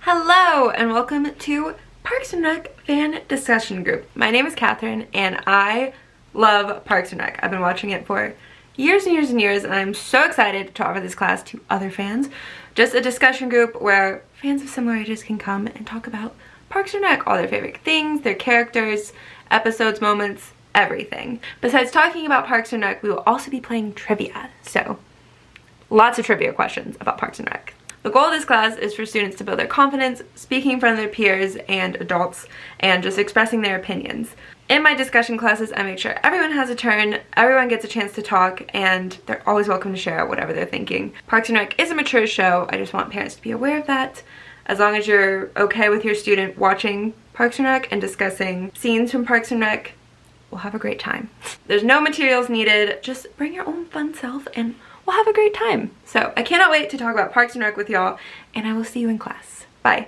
Hello and welcome to Parks and Rec fan discussion group. My name is Catherine and I love Parks and Rec. I've been watching it for years and years and years, and I'm so excited to offer this class to other fans. Just a discussion group where fans of similar ages can come and talk about Parks and Rec, all their favorite things, their characters, episodes, moments, everything. Besides talking about Parks and Rec, we will also be playing trivia. So lots of trivia questions about Parks and Rec. The goal of this class is for students to build their confidence, speaking in front of their peers and adults, and just expressing their opinions. In my discussion classes, I make sure everyone has a turn, everyone gets a chance to talk, and they're always welcome to share whatever they're thinking. Parks and Rec is a mature show. I just want parents to be aware of that. As long as you're okay with your student watching Parks and Rec and discussing scenes from Parks and Rec, we'll have a great time. There's no materials needed, just bring your own fun self and we'll have a great time. So I cannot wait to talk about Parks and Rec with y'all, and I will see you in class. Bye.